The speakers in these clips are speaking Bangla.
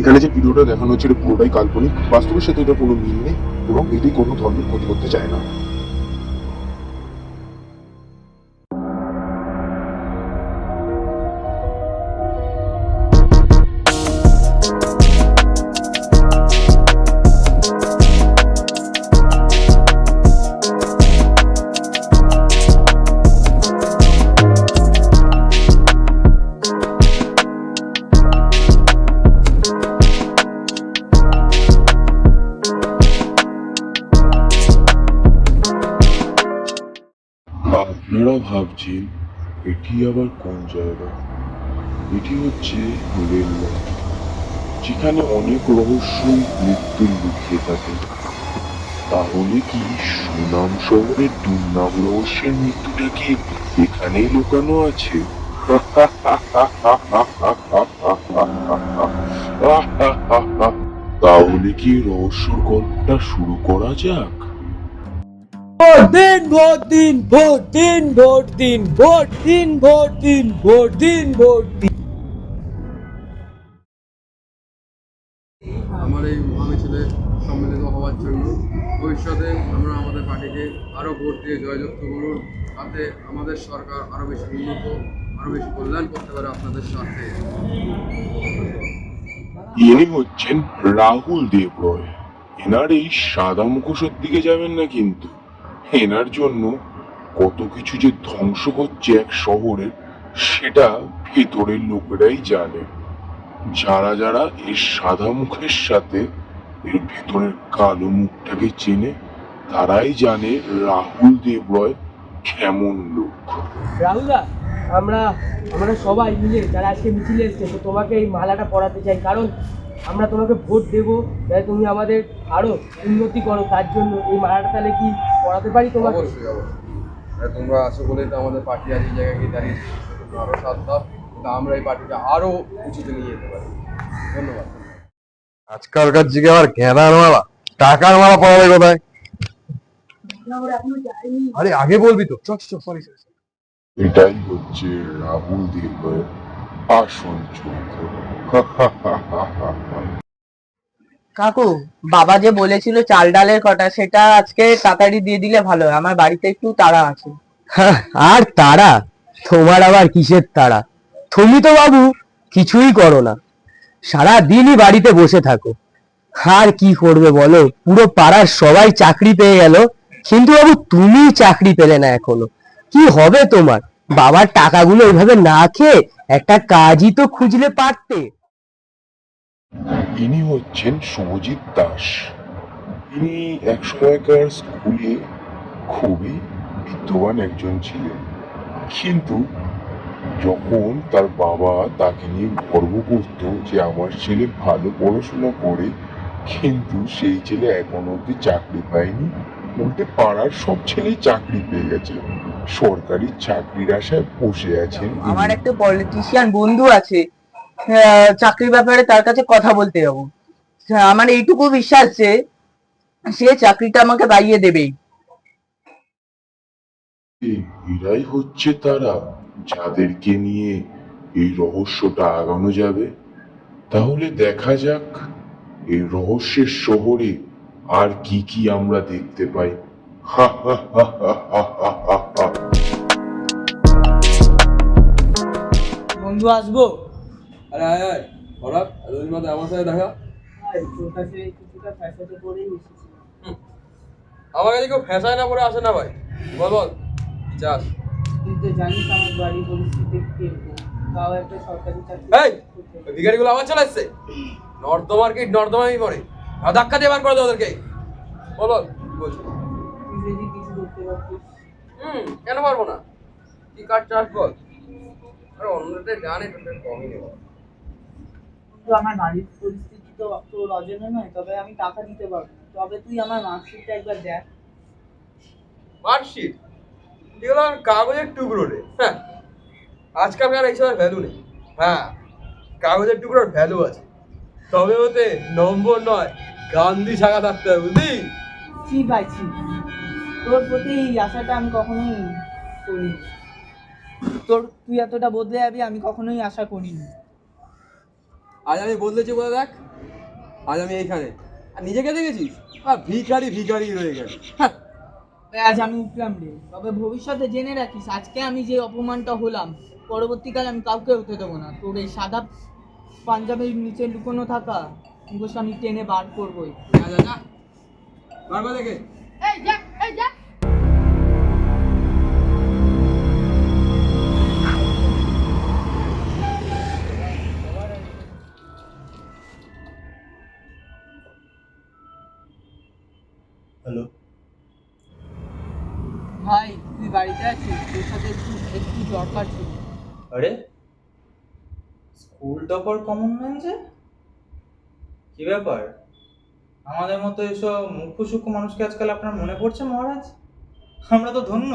এখানে যে ভিডিওটা দেখানো হচ্ছে এটা পুরোটাই কাল্পনিক, বাস্তবের সাথে এটা কোনো মিল নেই এবং এটি কোনো ধর্মের ক্ষতি করতে চায় না। আপনারা ভাবছেন এটি আবার কোন জায়গা? এটি হচ্ছে রেললাইন, যেখানে অনেক রহস্যই মৃত্যুর লুকিয়ে থাকে। তাহলে কি সুনাম শহরের দুর্নাম রহস্যের মৃত্যুটা কি এখানেই লুকানো আছে? তাহলে কি রহস্যর গল্পটা শুরু করা যাক? ভোট দিন, ভোট দিন, ভোট দিন, ভোট দিন, ভোট দিন, ভোট দিন, ভোট দিন, ভোট দিন। আমার এই মিছিলে সম্মিলিত হওয়ার জন্য ভবিষ্যতে আমরা আমাদের পার্টিকে আরও ভোট দিয়ে জয়যুক্ত করুন, তাতে আমাদের সরকার আরও বেশি উন্নত, আরও বেশি কল্যাণ করতে পারে আপনাদের স্বার্থে। ইনি হচ্ছেন রাহুল দেব রয়। এনার এই সাদা মুখোশের দিকে যাবেন না কিন্তু। এনার জন্য কত কিছু যে ধ্বংস হচ্ছে এক শহরের, সেটা ভেতরের লোকেরাই জানে। যারা যারা এর সাদা মুখের সাথে এর ভেতরের কালো মুখটাকে চেনে, তারাই জানে রাহুল দেব রয় কেমন লোক। রাহুলদা, আমরা আমরা সবাই মিলে যারা আজকে মিছিলে এসছে, তো তোমাকে এই মালাটা পরাতে চাই, কারণ আমরা তোমাকে ভোট দেবো, তাই তুমি আমাদের আরো উন্নতি করো। তার জন্য এই মালাটা তাহলে কি পরাতে পারি তোমাকে? অবশ্যই অবশ্যই, আর তোমরা আছো বলেই তো আমাদের পার্টি আজ এই জায়গায় গিয়ে দাঁড়িয়েছে। আরও সাথ দাও, তা আমরা এই পার্টিকে আরও উঁচুতে নিয়ে যেতে পারি। ধন্যবাদ। আজকালকার যুগে আবার গেঁদার মালা, টাকার মালা পড়াবে কোথায়? আরে আগে বলবি তো। সরি। এটাই হচ্ছে রাহুল দেব রয়ের আসল চরিত্র। কাকু, বাবা যে বলেছিল চাল ডালের কটা, সেটা আজকে তাড়াতাড়ি দিয়ে দিলে ভালো হয়, আমার বাড়িতে একটু তাড়া আছে। আর তারা? তোমার আবার কিসের তারা? তুমি তো বাবু কিছুই করো না, সারা দিনই বাড়িতে বসে থাকো। আর কি করবে বলো, পুরো পাড়ার সবাই চাকরি পেয়ে গেল, কিন্তু বাবু তুমি চাকরি পেলে না এখনো। কি হবে তোমার? বাবার টাকাগুলো এইভাবে না খেয়ে একটা কাজই তো খুঁজলে পারতে। ইনি হচ্ছেন শুভজিৎ দাস। ইনি এক সময়কার স্কুলে খুবই বিদ্যমান একজন ছিলেন, কিন্তু যখন তার বাবা তাকে নিয়ে গর্ব করত যে আমার ছেলে ভালো পড়াশোনা করে, কিন্তু সেই ছেলে এখনো অব্দি চাকরি পায়নি, উল্টে পাড়ার সব ছেলেই চাকরি পেয়ে গেছে, সরকারি চাকরির আশায় বসে আছেন ইনি। আমার একটা পলিটিশিয়ান বন্ধু আছে, চাকরির ব্যাপারে তার কাছে কথা বলতে যাবো। আমার এইটুকু বিশ্বাস যে সে চাকরিটা আমাকে পাইয়ে দেবেই। এরাই হচ্ছে তারা যাদেরকে নিয়ে এই রহস্যটা আগানো যাবে। তাহলে দেখা যাক এই রহস্যের শহরে আর কি কি আমরা দেখতে পাই। হা হা হা হা হা হা হা হা। বন্ধু আসবো? আরে আয় আয়, হঠাৎ এতদিন বাদে আমার সাথে দেখা। তোর কাছে কিছুটা ফ্যাশনে করেই এসেছি। আমার কাছে কেউ ফ্যাশায় না পরে আসে না ভাই। বল বল, কি চাস? তুই তো জানিস আমার বাড়ির পরিস্থিতি কিরকম, তাও একটা সরকারি চাকরি এই ভিখারিগুলো আবার চলে এসছে, নর্দমার কি নর্দমাই পড়ে, ধাক্কা দিয়ে বার করে দাও ওদেরকে। বল বল, কি বলছিস? তুই যদি কিছু করতে পারতিস। কেন পারবো না? কি কাজ চাস বল। আরে অন্যদের জানে তোদের কমই নেব। তো আমার বাড়ির পরিস্থিতি তো তোর অজানা নয়, তবে আমি টাকা দিতে পারবো, তবে তুই আমার মার্কশিটটা একবার দেখ। মার্কশিট? এগুলো আর কাগজের টুকরো রে। হ্যাঁ, আজকালকার এইসবের ভ্যালু নেই। হ্যাঁ, কাগজের টুকরোর ভ্যালু আছে, তবে ওতে নম্বর নয়, গান্ধী শাখা থাকতে হবে, বুঝলি? ছি ভাই ছি, তোর প্রতি এই আশাটা আমি কখনোই করিনি। তুই এতটা বদলে যাবি আমি কখনোই আশা করিনি। আজ আমি বদলেছি বলে দেখ, আজ আমি এইখানে, আর নিজেকে দেখেছিস আর ভিখারি ভিখারি রয়ে গেল। হ্যাঁ, আজ আমি উঠলাম রে, তবে ভবিষ্যতে জেনে রাখিস আজকে আমি যে অপমানটা হলাম পরবর্তীকালে আমি কাউকে হতে দেবো না। তোর এই সাদা পাঞ্জাবের নিচে লুকোনো থাকা মুখোশ আমি টেনে বার করবোই। যা যা যা, বারবার দেখে। হ্যালো, ভাই তুই বাড়িতে আছিস? তোর সাথে একটু একটু দরকার ছিল। আরে স্কুল টপার কমন ম্যান যে, কি ব্যাপার? আমাদের মতো এসব মুখ্য সূক্ষ্ম মানুষকে আজকাল আপনার মনে পড়ছে মহারাজ? আমরা তো ধন্য।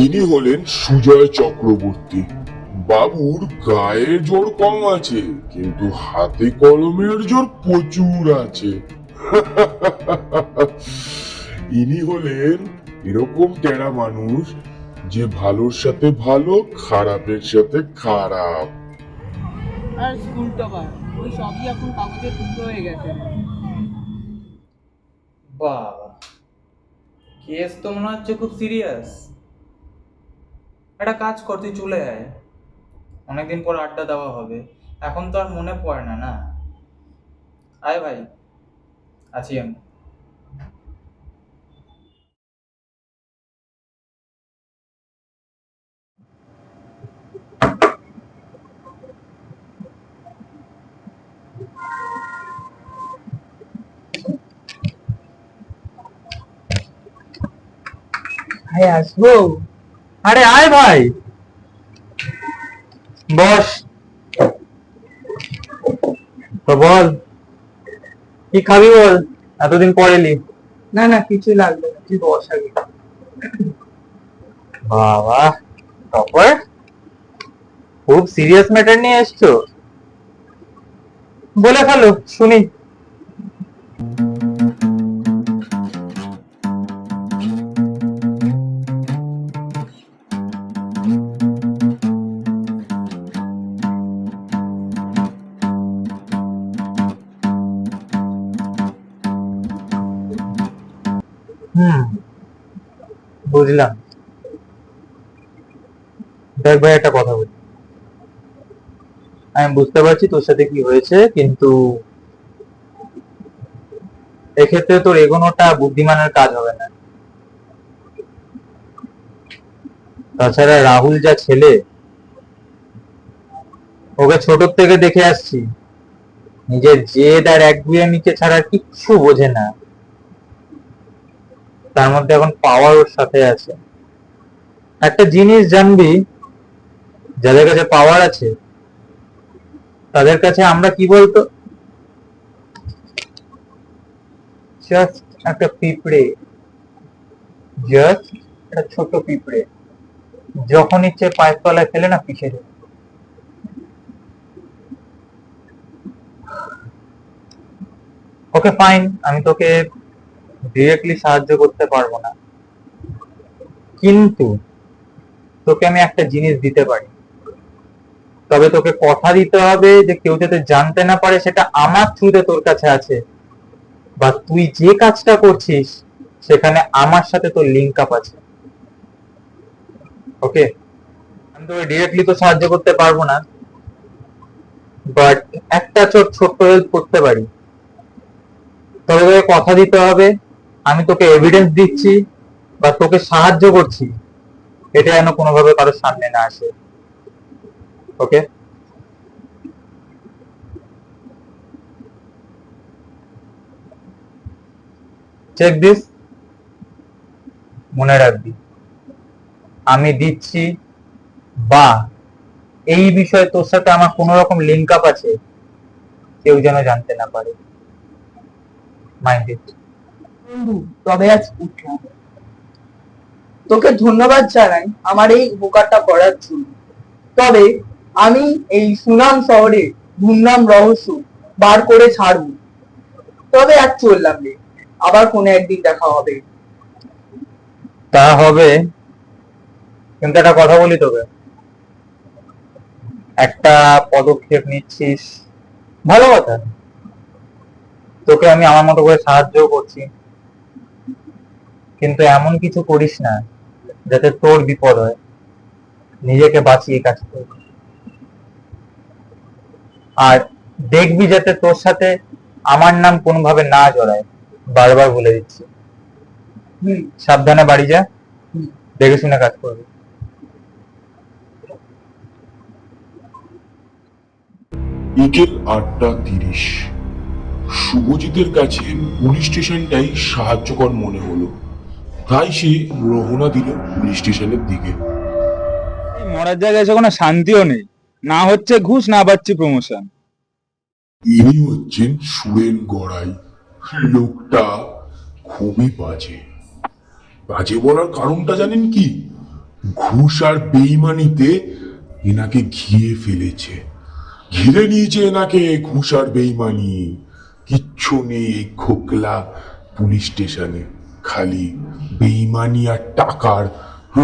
ইনি হলেন সুজয় চক্রবর্তী। বাবুর গায়ে জোর কম আছে, কিন্তু হাতে কলমের জোর প্রচুর আছে। ইনি হলেন এরকম টেরা মানুষ যে ভালোর সাথে ভালো, খারাপের সাথে খারাপ। আর স্কুল টপার ওই সবই এখন কাগজে টুকরো হয়ে গেছে। বাবা, কেস তো মনে হচ্ছে খুব সিরিয়াস। একটা কাজ কর, তুই চলে আয়, অনেকদিন পর আড্ডা দেওয়া হবে। এখন তো আর মনে পড়ে না, না? আয় ভাই, আছি আমি। ভাই আসবো? আরে আয় ভাই, বস। তো বল, কি খাবি বল, এতদিন পর এলি। না না কিছু লাগবে না, তুই বস আগে। বাবা, তারপর খুব সিরিয়াস ম্যাটার নিয়ে এসছো, বলে ফেলো শুনি। বুঝলাম। দেখ ভাই, একটা কথা বলি, আমি বুঝতে পারছি তোর সাথে কি হয়েছে, কিন্তু এক্ষেত্রে তোর এগোনোটা বুদ্ধিমানের কাজ হবে না। তাছাড়া রাহুল যা ছেলে, ওকে ছোট থেকে দেখে আসছি, নিজের জেদ আর একগুঁয়েমিকে ছাড়া আর কিচ্ছু বোঝে না। তার মধ্যে এখন পাওয়ার ওর সাথে আছে। একটা জিনিস জানবি, যাদের কাছে পাওয়ার আছে তাদের কাছে আমরা কি বলতো, জাস্ট একটা পিঁপড়ে, জাস্ট একটা ছোট পিঁপড়ে, যখন ইচ্ছে পায়ের তলায় ফেলে না পিষে দেয়। ওকে ফাইন, আমি তোকে ডিরেক্টলি সাহায্য করতে পারবো না, কিন্তু তোকে আমি একটা জিনিস দিতে পারি। তবে তোকে কথা দিতে হবে যে কেউ যাতে জানতে না পারে সেটা আমার থ্রুতে তোর কাছে আছে, বা তুই যে কাজটা করছিস সেখানে আমার সাথে তোর লিঙ্ক আপ আছে। ওকে, আমি তোকে ডিরেক্টলি তো সাহায্য করতে পারবো না, বাট একটা ছোট্ট হেল্প করতে পারি। তবে তোকে কথা দিতে হবে, আমি তোকে এভিডেন্স দিচ্ছি বা তোকে সাহায্য করছি, এটা যেন কোনোভাবে কারোর সামনে না আসে। ওকে? চেক দিস, মনে রাখবি আমি দিচ্ছি, বা এই বিষয়ে তোর সাথে আমার কোন রকম লিঙ্ক আপ আছে কেউ যেন জানতে না পারে। Mind it. বন্ধু, তবে আজ উঠলাম। তোকে ধন্যবাদ জানাই আমার এই উপকারটা করার জন্য। তবে আমি এই সুনাম শহরে গুমনাম রহস্য বার করে ছাড়বো। তবে আজ চললাম রে, আবার কোনো একদিন দেখা হবে। তা হবে, কিন্তু একটা কথা বলি তোকে, একটা পদক্ষেপ নিচ্ছিস ভালো কথা। তোকে আমি আমার মতো করে সাহায্য করছি, কিন্তু এমন কিছু করিস না যাতে তোর বিপদ হয়। নিজেকে বাঁচিয়ে কাজ কর, আর দেখবি যাতে তোর সাথে আমার নাম কোনোভাবে না জড়ায়। বারবার বলে দিচ্ছি। সাবধানে বাড়ি যা, দেখে শুনে কাজ করবি। বিকেল 8:30। শুভজিতের কাছে পুলিশ স্টেশনটাই সাহায্যকর মনে হলো, তাই সে রওনা দিল পুলিশ স্টেশনের দিকে। এই মরার জায়গায় এসে কোনো শান্তিও নেই, না হচ্ছে ঘুষ না পাচ্ছি প্রমোশন। ইনি হচ্ছেন সুরেন গড়াই। লোকটা খুবই বাজে। বাজে বলার কারণটা জানেন কি? ঘুষ আর বেইমানিতে এনাকে ঘিরে ফেলেছে, ঘিরে নিয়েছে এনাকে ঘুষ আর বেইমানি। কিচ্ছু নেই এই খোকলা পুলিশ স্টেশনে, খালি বেইমানি আর টাকার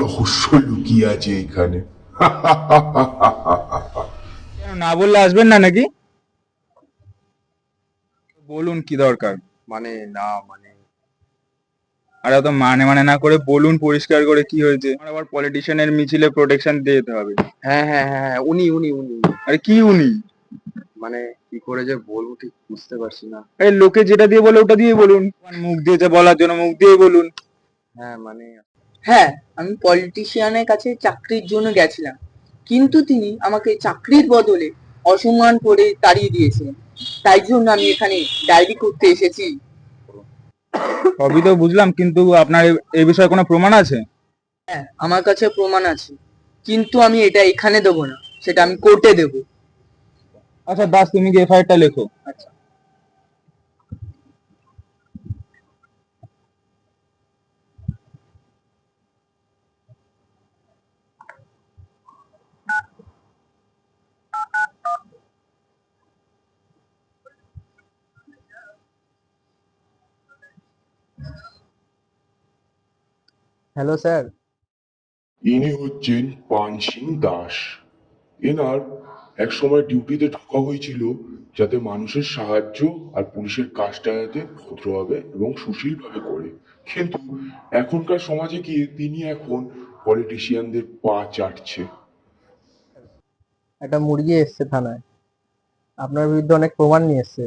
রহস্য লুকিয়ে আছে এখানে। কেন না বললে আসবেন না নাকি? বলুন কি দরকার। মানে না মানে আর এত মানে মানে না করে বলুন পরিষ্কার করে কি হয়েছে। আমার আবার পলিটিশিয়ানের মিছিলে প্রোটেকশন দিতে হবে। হ্যাঁ হ্যাঁ হ্যাঁ হ্যাঁ, উনি উনি উনি উনি। আরে কি উনি? মানে কি করে যে বলবো ঠিক বুঝতে পারছি না। এই লোকে যেটা দিয়ে বলে ওটা দিয়ে বলুন, মুখ দিয়েছে বলার জন্য মুখ দিয়ে বলুন। হ্যাঁ মানে হ্যাঁ, আমি পলিটিশিয়ানের কাছে চাকরির জন্য গেছিলাম, কিন্তু তিনি আমাকে চাকরির বদলে অসম্মান করে তাড়িয়ে দিয়েছিলেন। তাই জন্য আমি এখানে ডায়েরি করতে এসেছি। সবই তো বুঝলাম, কিন্তু আপনার এই বিষয়ে কোনো প্রমাণ আছে? হ্যাঁ, আমার কাছে প্রমাণ আছে, কিন্তু আমি এটা এখানে দেবো না, সেটা আমি কোর্টে দেবো। আচ্ছা দাস, তুমি কি এফআইআরটা লেখো। আচ্ছা। Hello sir. ইনি হচ্ছেন পান সিং দাস। এনার এক সময় ডিউটিতে ঢোকা হয়েছিল যাতে মানুষের সাহায্য আর পুলিশের কাজটা যাতে ভদ্রভাবে এবং সুশীলভাবে করে, কিন্তু এখনকার সমাজে গিয়ে তিনি এখন পলিটিশিয়ানদের পা চাটছে। একটা মুরগি এসছে থানায়, আপনার বিরুদ্ধে অনেক প্রমাণ নিয়ে এসছে,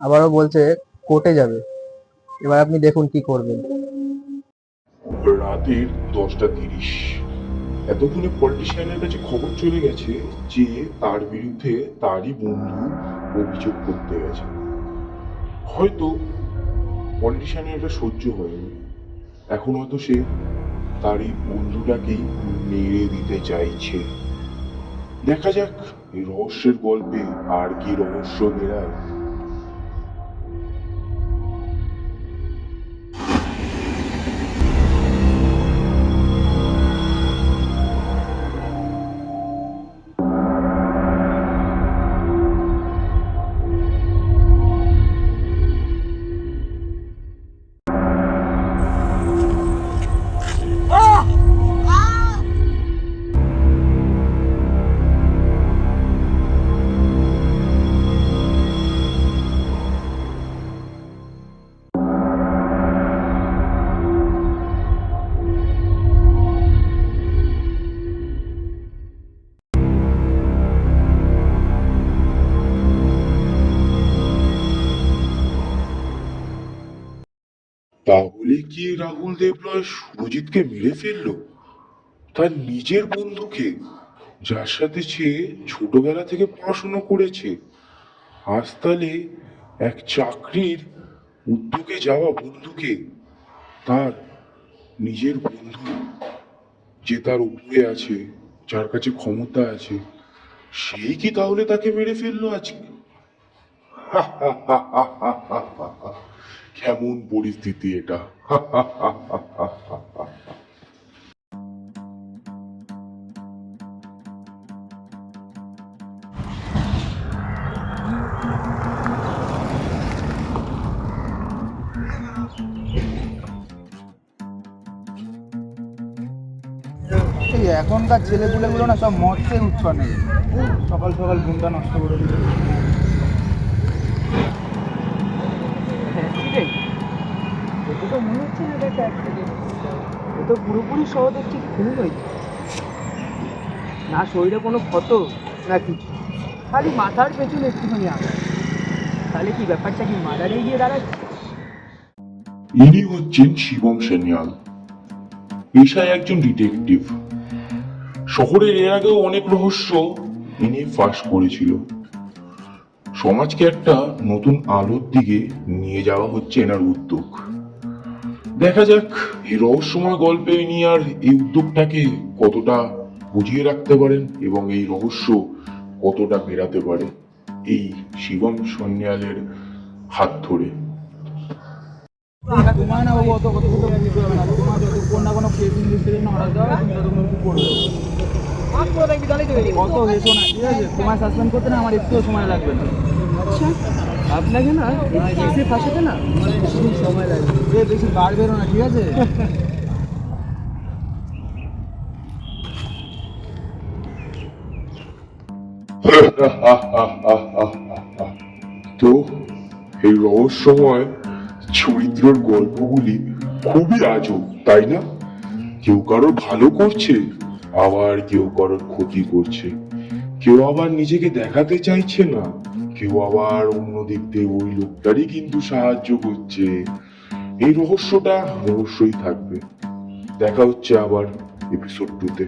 আবারও বলছে কোর্টে যাবে। এবার আপনি দেখুন কি করবেন। রাতের 10:30। এতক্ষণে পলিটিশিয়ানের কাছে খবর চলে গেছে যে তার বিরুদ্ধে তারই বন্ধু অভিযোগ করতে গেছে। হয়তো পলিটিশিয়ানের এটা সহ্য হয়নি, এখন হয়তো সে তার এই বন্ধুটাকেই মেরে দিতে চাইছে। দেখা যাক এই রহস্যের গল্পে আর কি রহস্য বেরায়। তাহলে কি রাহুল দেবরায় সুরজিৎকে মেরে ফেললো? তার নিজের বন্ধুকে, যার সাথে সে ছোটবেলা থেকে পড়াশোনা করেছে। আজ তাহলে এক চাকরির উদ্যোগে যাওয়া বন্ধুকে, তার নিজের বন্ধু যে তার উপরে আছে, যার কাছে ক্ষমতা আছে, সেই কি তাহলে তাকে মেরে ফেললো আজকে? কেমন পরিস্থিতি এটা! এই এখনকার ছেলেপুলেগুলো না সব মদ খেয়ে উচ্ছন্নে, সকাল সকাল ঘুমটা নষ্ট করে দিল। তো মনে হচ্ছে না এটা একটা অ্যাক্সিডেন্ট, এ তো পুরোপুরি সহ দেখছি খুন হয়েছে। না শরীরে কোনো ক্ষত না কিছু, খালি মাথার পেছনে একটুখানি আঘাত। তাহলে কি ব্যাপারটা কি মার্ডারে গিয়ে দাঁড়াচ্ছে? ইনি হচ্ছেন শিবম সান্যাল, পেশায় একজন ডিটেকটিভ। শহরের এর আগেও অনেক রহস্য ইনি ফাঁস করেছিল। সমাজকে একটা নতুন আলোর দিকে নিয়ে যাওয়া হচ্ছে এনার উদ্যোগ। দেখা যাক এই রহস্যময় গল্পে ইনি আর এই উদ্যোগটাকে কতটা বুঝিয়ে রাখতে পারেন এবং এই রহস্য কতটা বেরাতে পারে এই শিবম সান্যালের হাত ধরে। তোমার না বাবু অত কথা বলতে বুঝতে হবে না, তোমার যতক্ষণ না কোনো কেস ইনভেস্টিগেশন অর্ডার দেওয়া হবে তুমি ততক্ষণ কি করবে। কত হেসো না, ঠিক আছে? তোমার সাসপেন্ড করতে না আমার একটুও সময় লাগবে না। আচ্ছা, আপনাকে না এই কেসে ফাঁসাতে না আমার একটু সময় লাগবে। বেশি বার বেরো না, ঠিক আছে? তো এই রহস্যময় চরিত্রের গল্পগুলি খুবই আজব, তাই না? কেউ কারোর ভালো করছে, আবার কেউ কারোর ক্ষতি করছে, কেউ আবার নিজেকে দেখাতে চাইছে না, কেউ আবার অন্য দিক দিয়ে ওই লোকটারই কিন্তু সাহায্য করছে। এই রহস্যটা রহস্যই থাকবে। দেখা হচ্ছে আবার এপিসোড 2-তে।